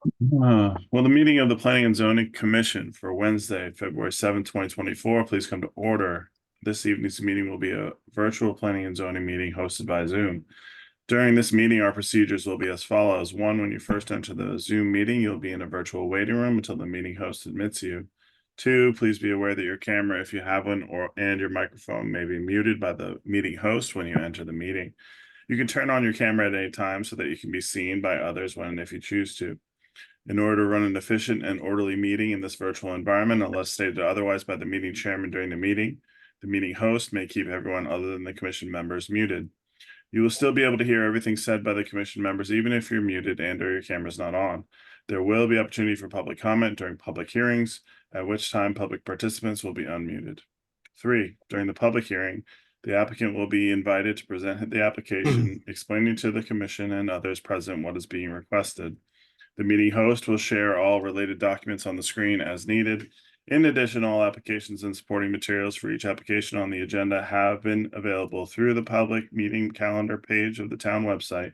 Will the meeting of the Planning and Zoning Commission for Wednesday, February 7th, 2024, please come to order. This evening's meeting will be a virtual planning and zoning meeting hosted by Zoom. During this meeting, our procedures will be as follows. One, when you first enter the Zoom meeting, you'll be in a virtual waiting room until the meeting host admits you. Two, please be aware that your camera, if you have one, and your microphone may be muted by the meeting host when you enter the meeting. You can turn on your camera at any time so that you can be seen by others when and if you choose to. In order to run an efficient and orderly meeting in this virtual environment, unless stated otherwise by the meeting chairman during the meeting host may keep everyone other than the commission members muted. You will still be able to hear everything said by the commission members, even if you're muted and or your camera is not on. There will be opportunity for public comment during public hearings, at which time public participants will be unmuted. 3, during the public hearing, the applicant will be invited to present the application, explaining to the commission and others present what is being requested. The meeting host will share all related documents on the screen as needed. In addition, all applications and supporting materials for each application on the agenda have been available through the public meeting calendar page of the town website,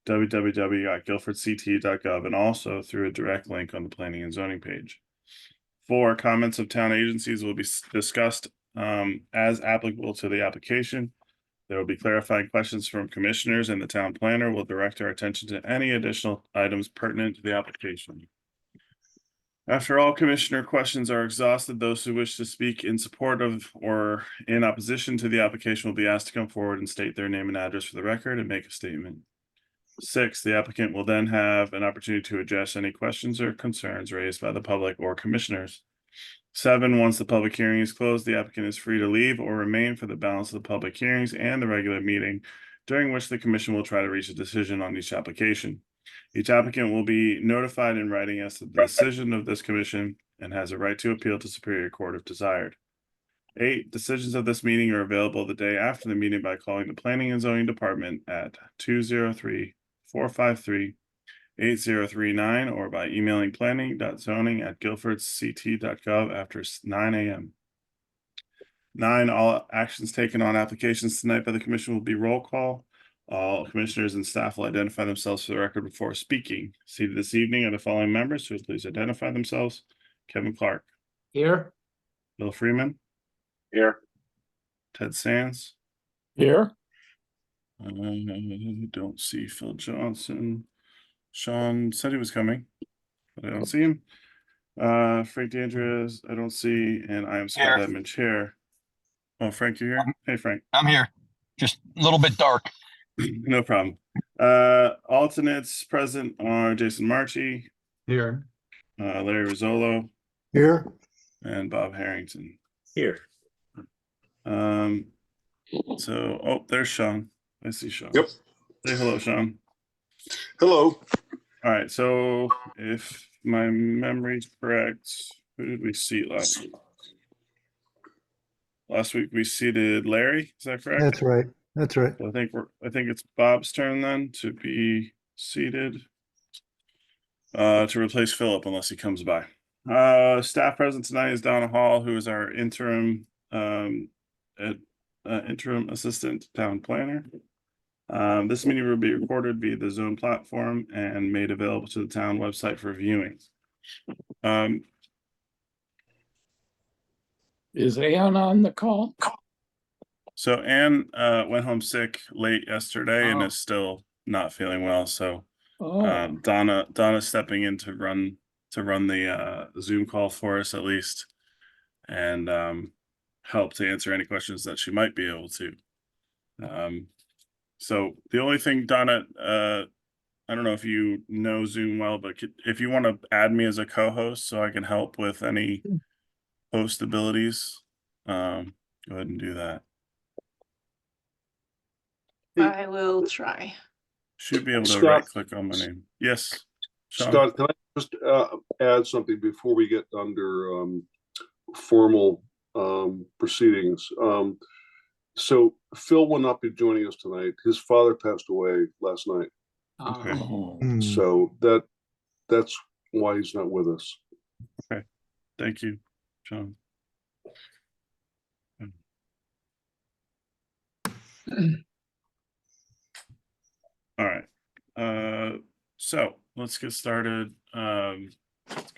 www.guilfordct.gov, and also through a direct link on the planning and zoning page. 4, comments of town agencies will be discussed as applicable to the application. There will be clarifying questions from commissioners, and the town planner will direct our attention to any additional items pertinent to the application. After all commissioner questions are exhausted, those who wish to speak in support of or in opposition to the application will be asked to come forward and state their name and address for the record and make a statement. 6, the applicant will then have an opportunity to address any questions or concerns raised by the public or commissioners. 7, once the public hearing is closed, the applicant is free to leave or remain for the balance of the public hearings and the regular meeting, during which the commission will try to reach a decision on each application. Each applicant will be notified in writing as to the decision of this commission and has a right to appeal to Superior Court if desired. 8, decisions of this meeting are available the day after the meeting by calling the Planning and Zoning Department at 203-453-8039 or by emailing planning.zoning@guilfordct.gov after 9 a.m. 9, all actions taken on applications tonight by the commission will be roll call. All commissioners and staff will identify themselves for the record before speaking. Seated this evening are the following members, so please identify themselves. Kevin Clark. Here. Bill Freeman. Here. Ted Sands. Here. Don't see Phil Johnson. Sean said he was coming, but I don't see him. Frank D'Andreas, I don't see, and I am Scott Here. Edmund Chair. Oh, Frank, you're here? Hey, Frank. I'm here. Just a little bit dark. No problem. Alternates present are Jason Marchi, Here. Larry Rizzolo, Here. and Bob Harrington. Here. So, there's Sean. I see Sean. Yep. Say hello, Sean. Hello. All right, so if my memory's correct, who did we seat last week? Last week we seated Larry, is that correct? That's right. That's right. So I think it's Bob's turn then to be seated. To replace Philip unless he comes by. Staff present tonight is Donna Hall, who is our interim assistant town planner. This meeting will be recorded via the Zoom platform and made available to the town website for viewing. Is Ann on the call? So Ann went home sick late yesterday and Oh. is still not feeling well. So Oh, Donna's stepping in to run the Zoom call for us at least, and help to answer any questions that she might be able to. So the only thing, Donna, I don't know if you know Zoom well, but if you want to add me as a co-host so I can help with any host abilities, go ahead and do that. I will try. Should be able to Scott. right click on my name. Yes. Sean? Scott, can I just add something before we get under formal proceedings? So Phil will not be joining us tonight. His father passed away last night. Okay. oh. So that's why he's not with us. Thank you, Sean. All right. So let's get started. Can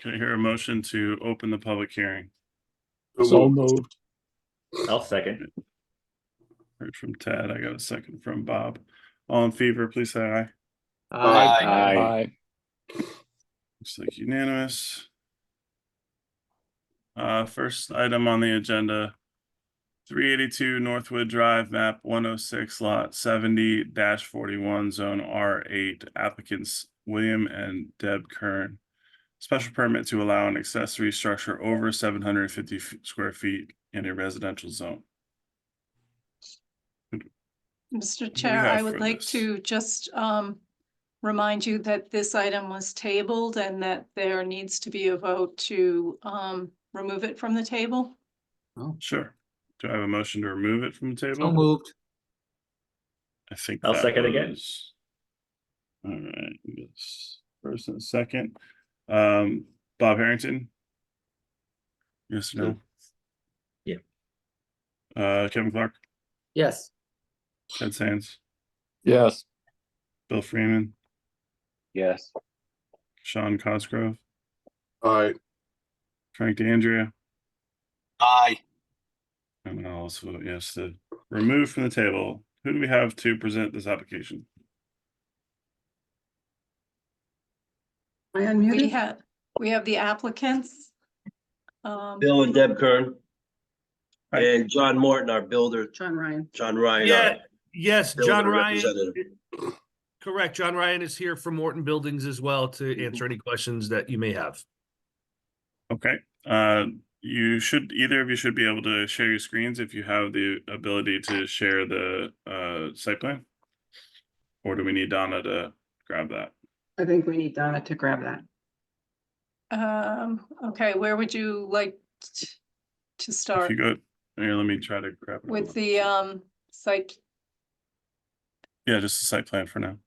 I hear a motion to open the public hearing? So moved. I'll second. Heard from Ted. I got a second from Bob. All in favor, please say aye. Aye. Looks like unanimous. First item on the agenda, 382 Northwood Drive, map 106, lot 70-41, zone R8, applicants William and Deb Kern. Special permit to allow an accessory structure over 750 square feet in a residential zone. Mr. do we Chair, have I would for like this? to just remind you that this item was tabled and that there needs to be a vote to remove it from the table. Sure. Do I have a motion to remove it from the table? So moved. I think I'll that second again. was- All right, yes, first and second. Bob Harrington? Yes or no? Yeah. Kevin Clark, Yes. Ted Sands, Yes. Bill Freeman, Yes. Sean Cosgrove, Aye. Frank DeAndrea, Aye. and I'll also vote yes to remove from the table. Who do we have to present this application? We have the applicants. Bill and Deb Kern. Hi. And John Morton, our builder, John Ryan. John Ryan. Yeah, yes, builder John Ryan, representative. correct. John Ryan is here from Morton Buildings as well to answer any questions that you may have. Okay, you should, either of you should be able to share your screens if you have the ability to share the site plan. Or do we need Donna to grab that? I think we need Donna to grab that. Okay, where would you like to If start? you go, here, let me try to grab it. With the site? Yeah, just the site plan for now.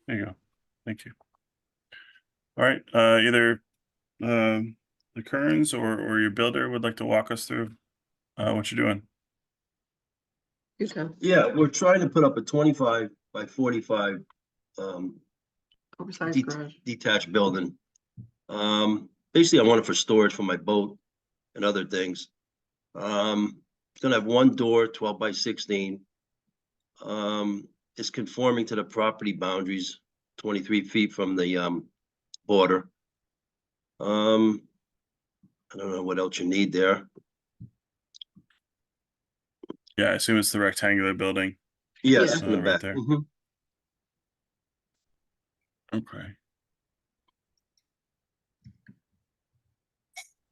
There you go. Thank you. All right, either the Kerns or your builder would like to walk us through what you're doing. Yeah, we're trying to put up a 25 by 45 Oversized Det- garage. detached building. Basically, I want it for storage for my boat and other things. It's gonna have one door, 12 by 16. It's conforming to the property boundaries, 23 feet from the border. I don't know what else you need there. Yeah, I assume it's the rectangular building. Yes, Yeah. in the Right back. there. Mhm. Okay.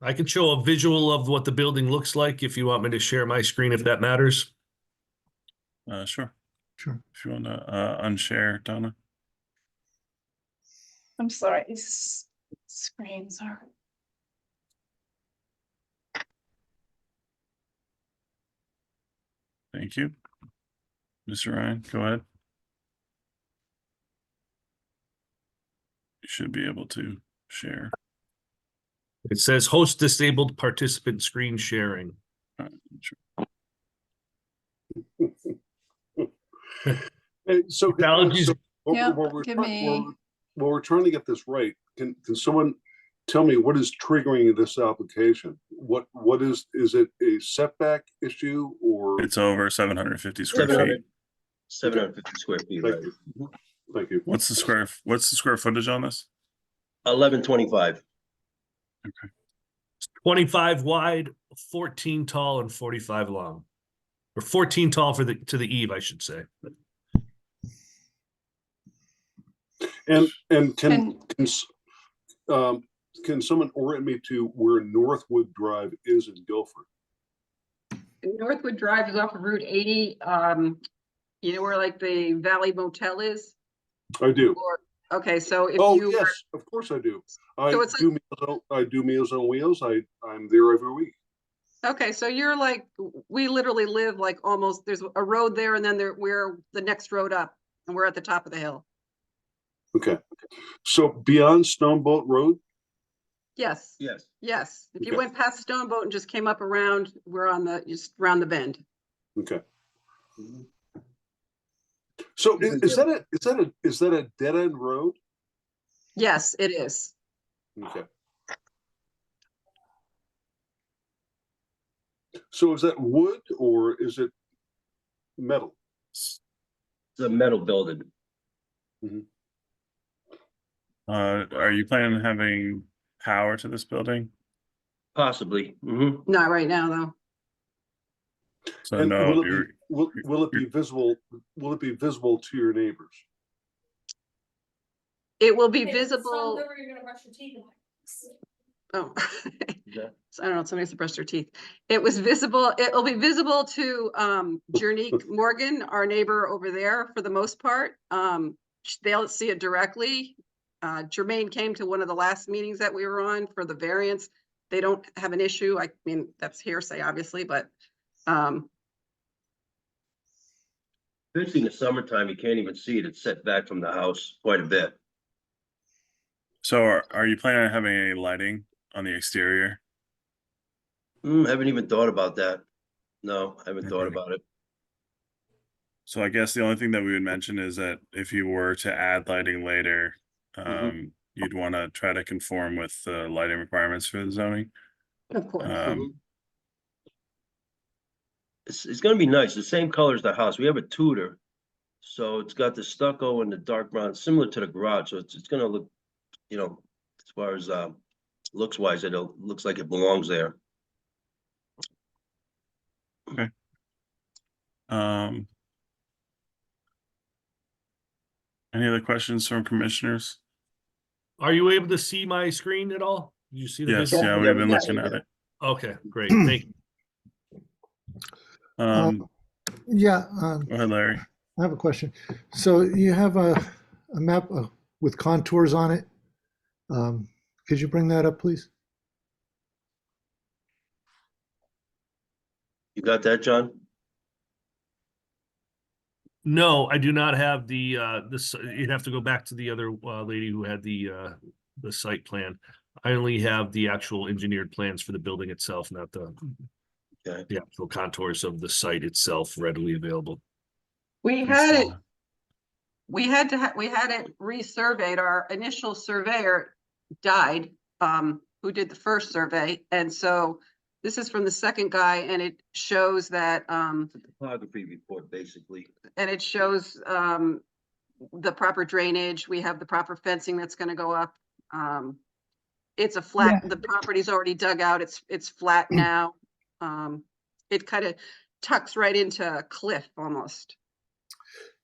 I can show a visual of what the building looks like if you want me to share my screen, if that matters. Sure. Sure. If you want to unshare, Donna. I'm sorry, these screens are. Thank you. Mr. Ryan, go ahead. You should be able to share. It says host disabled participant screen sharing. Sure. Hey, so, Technology's- so Yeah, while we're give try- me- while we're trying to get this right, can someone tell me what is triggering this application? What is it a setback issue or? It's over 750 square 700. feet. 750 square feet, Thank right? you. Thank you. What's the square footage on this? 1125. 25 wide, 14 tall, and 45 long. Or 14 tall to the eave, I should say. And can someone orient me to where Northwood Drive is in Guilford? Northwood Drive is off of Route 80. You know where like the Valley Motel is? I do. Or Okay, so if Oh, you, yes, of course I do. I So it's do I do Meals on Wheels. I'm there every week. okay, so you're like, we literally live like almost, there's a road there and then we're the next road up and we're at the top of the hill. Okay. So beyond Stoneboat Road? Yes, Yes. yes. If you Okay. went past Stoneboat and just came up around, we're on just around the bend. Okay. So is that a dead end road? Yes, it is. Okay. So is that wood or is it metal? It's a metal building. Are you planning on having power to this building? Possibly. Not right now, though. So And no, will it be visible? Will it be visible to your neighbors? It will be visible. Oh. So I don't know, somebody has to brush their teeth. It was visible, it will be visible to Jernique Morgan, our neighbor over there for the most part. They'll see it directly. Jermaine came to one of the last meetings that we were on for the variance. They don't have an issue. I mean, that's hearsay, obviously, but Especially in the summertime, you can't even see it. It's set back from the house quite a bit. so are you planning on having any lighting on the exterior? Haven't even thought about that. No, haven't thought Okay. about it. So I guess the only thing that we would mention is that if you were to add lighting later, you'd want to try to conform with the lighting requirements for the zoning. of course. It's gonna be nice. The same color as the house. We have a Tudor. So it's got the stucco and the dark brown, similar to the garage. So it's gonna look, as far as looks wise, it looks like it belongs there. Any other questions from commissioners? Are you able to see my screen at all? Did you see the Yes, visual? yeah, we've been looking at it. Okay, great. Thank you. Yeah, Go ahead, Larry. I have a question. So you have a map with contours on it. Could you bring that up, please? You got that, John? No, I do not have the this. You'd have to go back to the other lady who had the site plan. I only have the actual engineered plans for the building itself, not the actual contours of the site itself readily available. We had it, we had it resurveyed. Our initial surveyor died, who did the first survey. And so this is from the second guy and it shows that, It's a topography report, basically. and it shows, the proper drainage. We have the proper fencing that's gonna go up. It's a flat, the property's already dug out. It's flat now. It kind of tucks right into a cliff almost.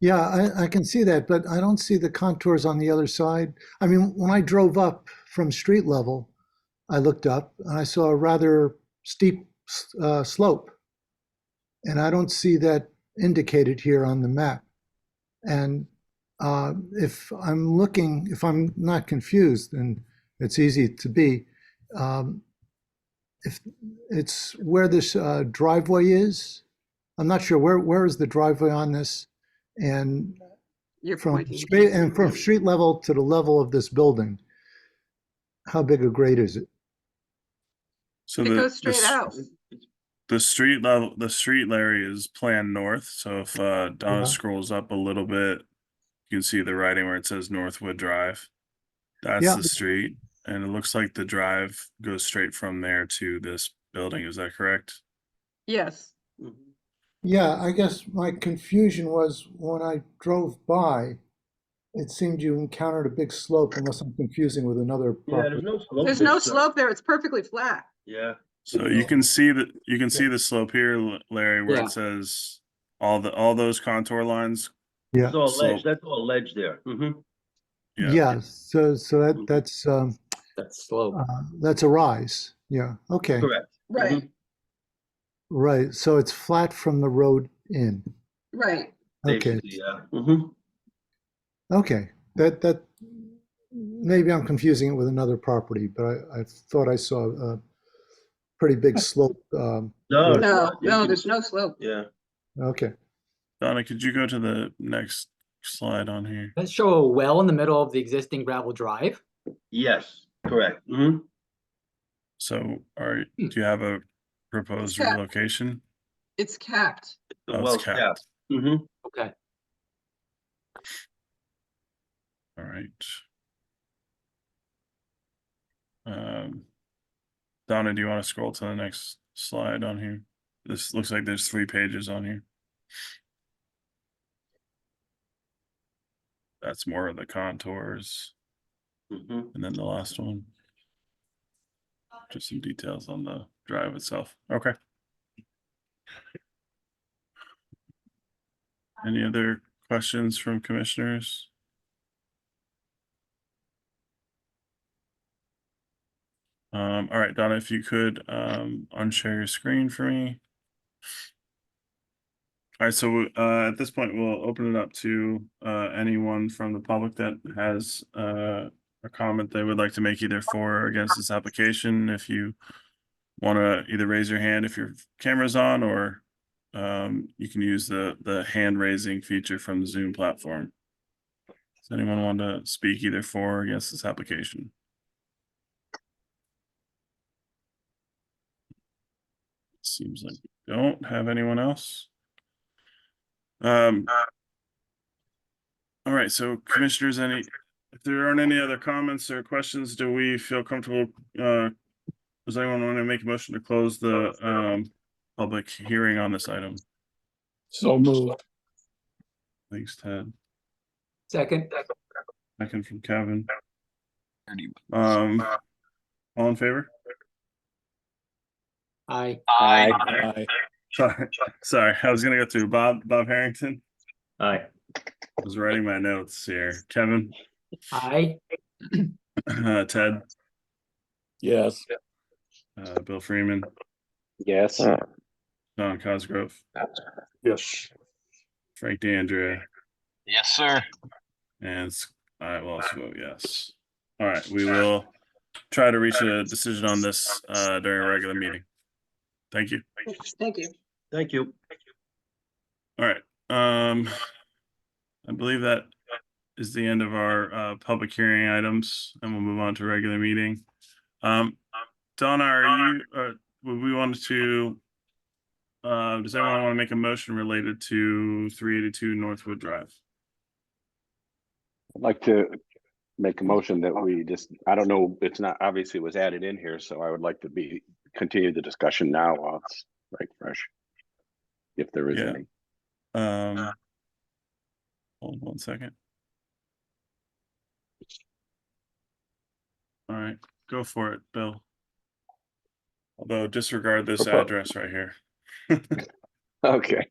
Yeah, I can see that, but I don't see the contours on the other side. I mean, when I drove up from street level, I looked up and I saw a rather steep slope. And I don't see that indicated here on the map. And if I'm not confused, and it's easy to be, if it's where this driveway is, I'm not sure where is the driveway on this, and You're from pointing. from street level to the level of this building, how big a grade is it? So It goes straight out. The street level, the street, Larry, is planned north. So if Donna Yeah. scrolls up a little bit, you can see the writing where it says Northwood Drive. That's Yeah. the street, and it looks like the drive goes straight from there to this building. Is that correct? Yes. Yeah, I guess my confusion was when I drove by, it seemed you encountered a big slope, unless I'm confusing with another Yeah, property. there's no slope. There's no slope there. It's perfectly flat. Yeah. So you can see the slope here, Larry, where it says all those contour lines. Yeah, It's all slope. ledge. That's all ledge there. yeah. So that's That's slow. that's a rise. Yeah. Okay. Correct. Right, Right. So it's flat from the road in. right. Okay. Basically, yeah. Okay. that, maybe I'm confusing it with another property, but I thought I saw a pretty big slope. No, No, there's no slope. yeah, Okay, Donna, could you go to the next slide on here? Let's show a well in the middle of the existing gravel drive. yes, correct. Hmm. So do you have a proposed Yeah. relocation? It's capped. The Oh, it's well capped. capped. Hmm. Okay. All right. Donna, do you want to scroll to the next slide on here? This looks like there's 3 pages on here. That's more of the contours. Hmm. And then the last one. Just some details on the drive itself. Okay. Any other questions from commissioners? All right, Donna, if you could unshare your screen for me. All right, so at this point, we'll open it up to anyone from the public that has a comment they would like to make either for or against this application. If you want to either raise your hand if your camera's on, or you can use the hand raising feature from the Zoom platform. Does anyone want to speak either for or against this application? Seems like we don't have anyone else. All right, so commissioners, if there aren't any other comments or questions, do we feel comfortable? Does anyone want to make a motion to close the public hearing on this item? So moved. Thanks, Ted. Second. Second from Kevin. All in favor? Aye. Aye. Sorry, I was gonna go through Bob Harrington. Aye. I was writing my notes here. Kevin, Aye. Ted, Yes. Bill Freeman, Yes. Don Cosgrove, Yes. Frank DeAndrea, Yes, sir. and I will also vote yes. All right, we will try to reach a decision on this during a regular meeting. Thank you. Thank you. Thank you. All right. I believe that is the end of our public hearing items, and we'll move on to regular meeting. Donna, are you would we want to does anyone want to make a motion related to 382 Northwood Drive? I'd like to make a motion that we just, I don't know, it's not, obviously it was added in here, so I would like to continue the discussion now while it's like fresh. If there is Yeah. any. Hold 1 second. All right, go for it, Bill. Although disregard this address right here. Okay,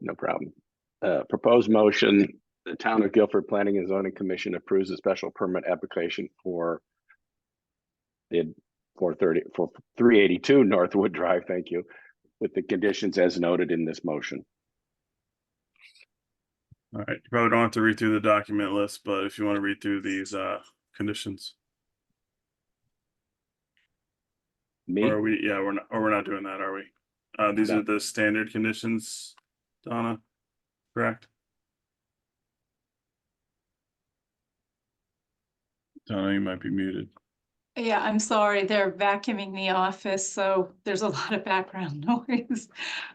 no problem. Proposed motion, the Town of Guilford Planning and Zoning Commission approves a special permit application for the 382 Northwood Drive, thank you, with the conditions as noted in this motion. All right, you probably don't have to read through the document list, but if you want to read through these conditions. Me? Or are we, yeah, we're not doing that, are we? These No. are the standard conditions, Donna, correct? Donna, you might be muted. Yeah, I'm sorry, they're vacuuming the office, so there's a lot of background noise.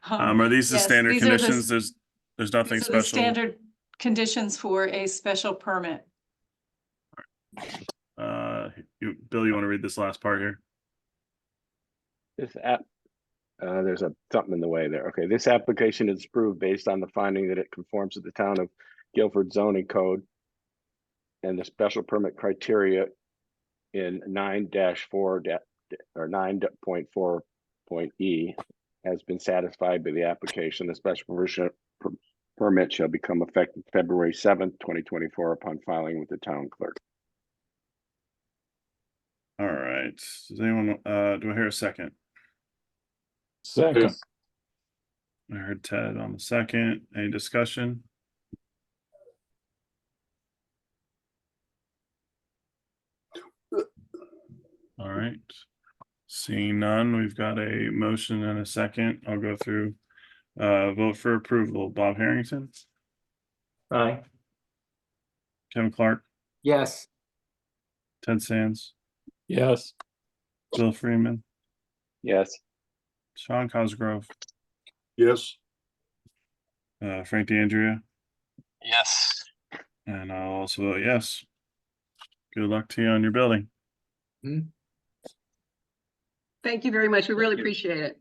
Are these the yes, standard these are the conditions? There's nothing These are the special. standard conditions for a special permit. Bill, you want to read this last part here? This there's something in the way there. Okay, this application is approved based on the finding that it conforms to the Town of Guilford zoning code and the special permit criteria in 9-4 or 9.4.e has been satisfied by the application. The special permit shall become effective February 7th, 2024 upon filing with the town clerk. All right. Does anyone, do I hear a second? Second. I heard Ted on the second. Any discussion? All right. Seeing none, we've got a motion and a second. I'll go through. Vote for approval. Bob Harrington, Aye. Kevin Clark, Yes. Ted Sands, Yes. Bill Freeman, Yes. Sean Cosgrove, Yes, Frank DeAndrea, Yes. and I'll also vote yes. Good luck to you on your building. Thank you very much. We really appreciate it.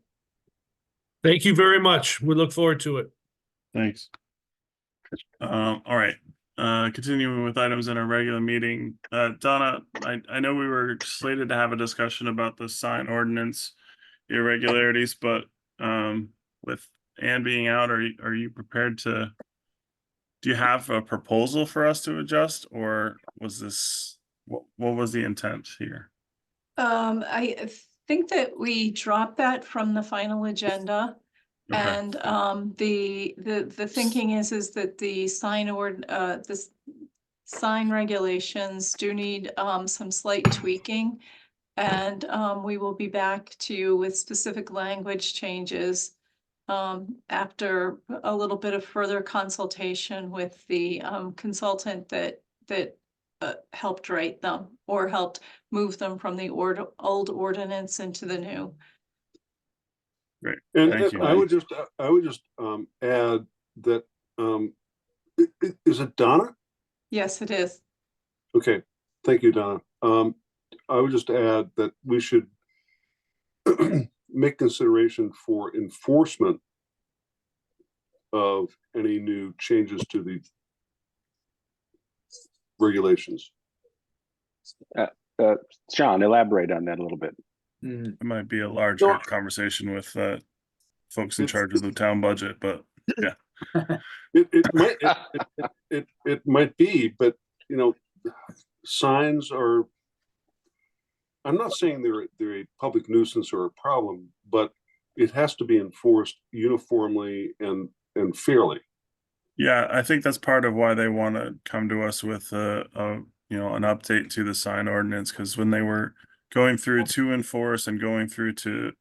Thank you very much. We look forward to it. Thanks. All right. Continuing with items in our regular meeting, Donna, I know we were slated to have a discussion about the sign ordinance irregularities, but with Ann being out, are you prepared to? Do you have a proposal for us to adjust, or was this what was the intent here? I think that we dropped that from the final agenda. Okay. And the thinking is that the sign regulations do need some slight tweaking. And we will be back to you with specific language changes after a little bit of further consultation with the consultant that helped write them or helped move them from the old ordinance into the new. Great. and Thank you. I would just add that, is it Donna? Yes, it is. Okay, thank you, Donna. I would just add that we should make consideration for enforcement of any new changes to the regulations. Sean, elaborate on that a little bit. It might be a larger conversation with folks in charge of the town budget, but yeah. It might be, but you know, signs are. I'm not saying they're a public nuisance or a problem, but it has to be enforced uniformly and fairly. Yeah, I think that's part of why they want to come to us with an update to the sign ordinance, because when they were going through to enforce and going through to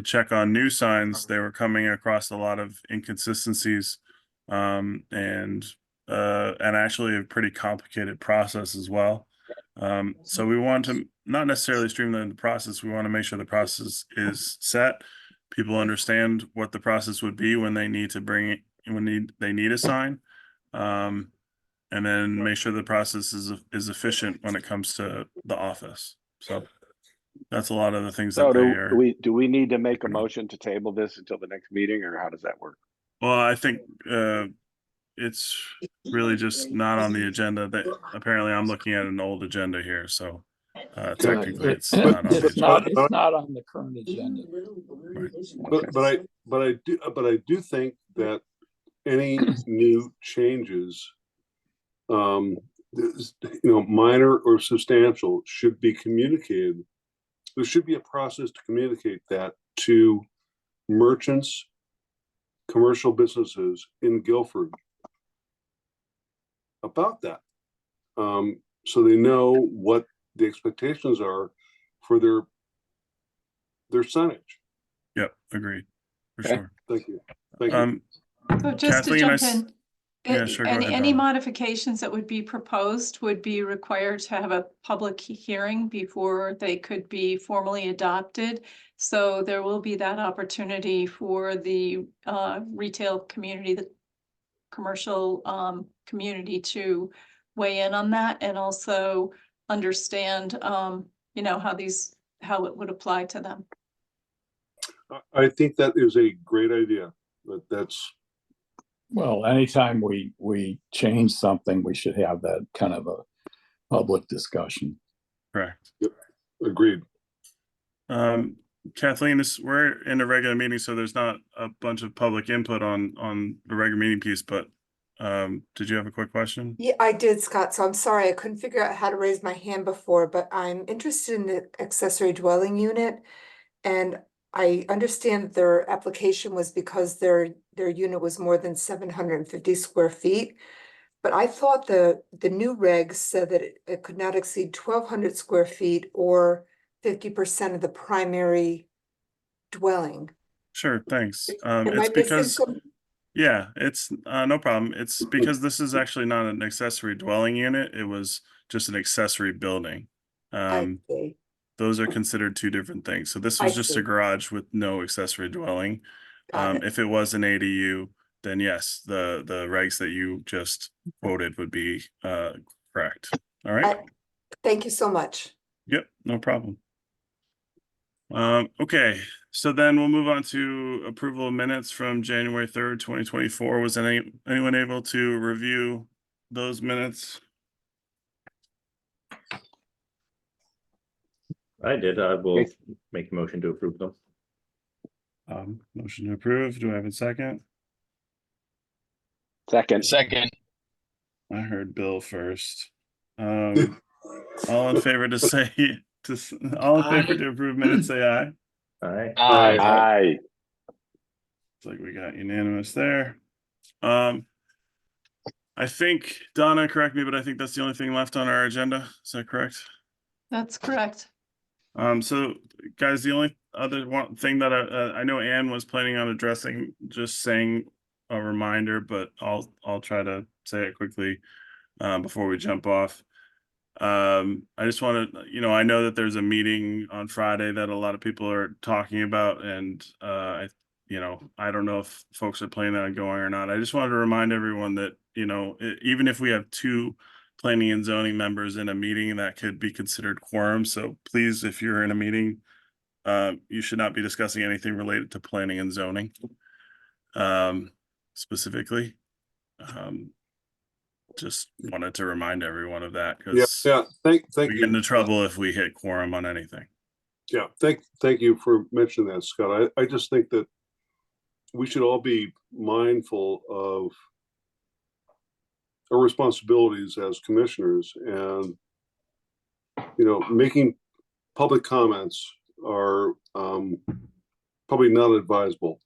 check on new signs, they were coming across a lot of inconsistencies and actually a pretty complicated process as well. So we want to not necessarily streamline the process. We want to make sure the process is set. People understand what the process would be when they need to they need a sign, and then make sure the process is efficient when it comes to the office. So that's a lot of the things So that they are. do we need to make a motion to table this until the next meeting, or how does that work? Well, I think it's really just not on the agenda. That apparently I'm looking at an old agenda here, so technically it's not on the It's agenda. not on the current agenda. But I do think that any new changes, minor or substantial, should be communicated. There should be a process to communicate that to merchants, commercial businesses in Guilford about that. So they know what the expectations are for their signage. Yep, agreed, for Okay. sure. Thank you. Thank you. So just to Kathleen, jump in, yeah, sure, go ahead, any Donna. modifications that would be proposed would be required to have a public hearing before they could be formally adopted. So there will be that opportunity for the retail community, the commercial community to weigh in on that and also understand, how it would apply to them. I think that is a great idea. That's Well, anytime we change something, we should have that kind of a public discussion. Correct. agreed. Kathleen, we're in a regular meeting, so there's not a bunch of public input on the regular meeting piece, but did you have a quick question? Yeah, I did, Scott. So I'm sorry, I couldn't figure out how to raise my hand before, but I'm interested in the accessory dwelling unit. And I understand their application was because their unit was more than 750 square feet. but I thought the new regs said that it could not exceed 1,200 square feet or 50% of the primary dwelling. Sure, thanks. Am It's I missing because, some? yeah, it's no problem. It's because this is actually not an accessory dwelling unit. It was just an accessory building. I see. Those are considered two different things. So this I was just see. a garage with no accessory dwelling. Got it. If it was an ADU, then yes, the regs that you just quoted would be correct. All right. Thank you so much. Yep, no problem. Okay, so then we'll move on to approval of minutes from January 3rd, 2024. Was anyone able to review those minutes? I did. I will make a motion to approve them. Motion to approve. Do I have a second? Second. Second. I heard Bill first. All in favor to say all in favor to approve minutes, say aye. Aye. Aye. Aye. It's like we got unanimous there. I think, Donna, correct me, but I think that's the only thing left on our agenda. Is that correct? That's correct. So guys, the only other one thing that I know Anne was planning on addressing, just saying a reminder, but I'll try to say it quickly before we jump off. I just want to, I know that there's a meeting on Friday that a lot of people are talking about, and I don't know if folks are planning on going or not. I just wanted to remind everyone that, even if we have two planning and zoning members in a meeting, that could be considered quorum. So please, if you're in a meeting, you should not be discussing anything related to planning and zoning specifically. Just wanted to remind everyone of that, because Thank we you. get into trouble if we hit quorum on anything. Yeah, thank you for mentioning that, Scott. I just think that we should all be mindful of our responsibilities as commissioners, and making public comments are probably not advisable,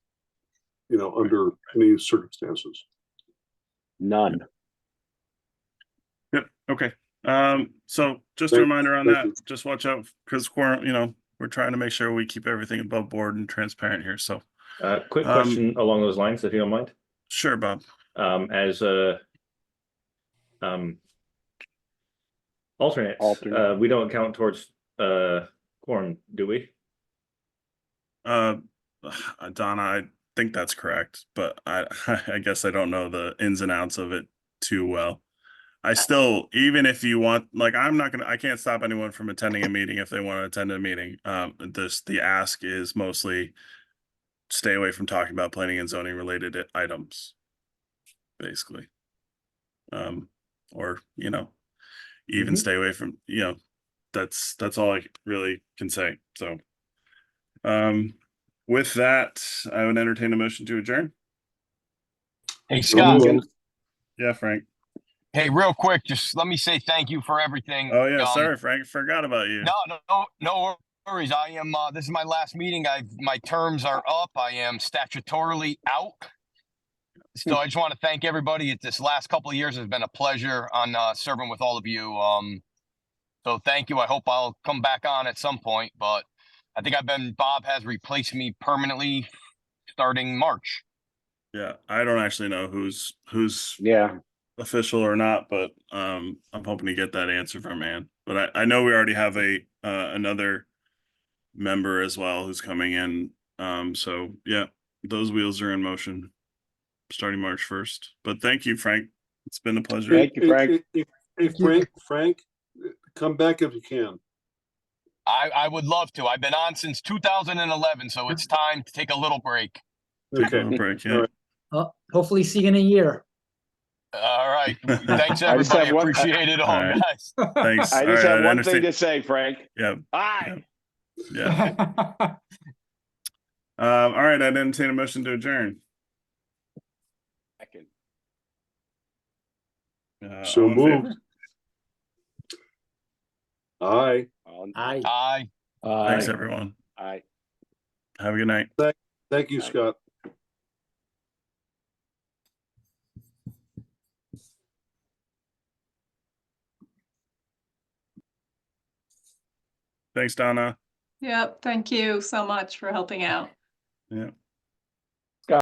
under any circumstances. None. Yep. Okay. So just a Thank- reminder on thank that, you. just watch out, because quorum, we're trying to make sure we keep everything above board and transparent here. So Quick question along those lines, if you don't mind. sure, Bob. As a alternate, we don't count towards quorum, do we? Donna, I think that's correct, but I guess I don't know the ins and outs of it too well. I still, even if you want, like, I can't stop anyone from attending a meeting if they want to attend a meeting. The ask is mostly stay away from talking about planning and zoning related items, basically. Or, even stay away from, that's all I really can say. So, with that, I would entertain a motion to adjourn. Hey, Scott. Yeah, Frank. Hey, real quick, just let me say thank you for everything. Oh yeah, sorry, Frank, forgot about you. No worries. I am. This is my last meeting. My terms are up. I am statutorily out. So I just want to thank everybody. This last couple of years has been a pleasure on serving with all of you. So thank you. I hope I'll come back on at some point, but I think Bob has replaced me permanently starting March. Yeah, I don't actually know who's Yeah. official or not, but I'm hoping to get that answer from Ann. But I know we already have another member as well who's coming in. So yeah, those wheels are in motion starting March 1st. But thank you, Frank. It's been a pleasure. Thank you, Frank. Hey, Frank, come back if you can. I would love to. I've been on since 2011, so it's time to take a little break. Take a little break. Yeah. All right. Hopefully see you in a year. All right. Thanks, I just everybody. have one- Appreciate it all, All right. guys. Thanks. I All just right, have I one understand. thing to say, Frank. Yeah. Aye. Yeah. All right, I'd entertain a motion to adjourn. Second. So all in moved. favor? Aye. Aye. Aye. Thanks, everyone. Aye. Have a good night. Thank you, Scott. Thanks, Donna. Yep, thank you so much for helping out. Yeah.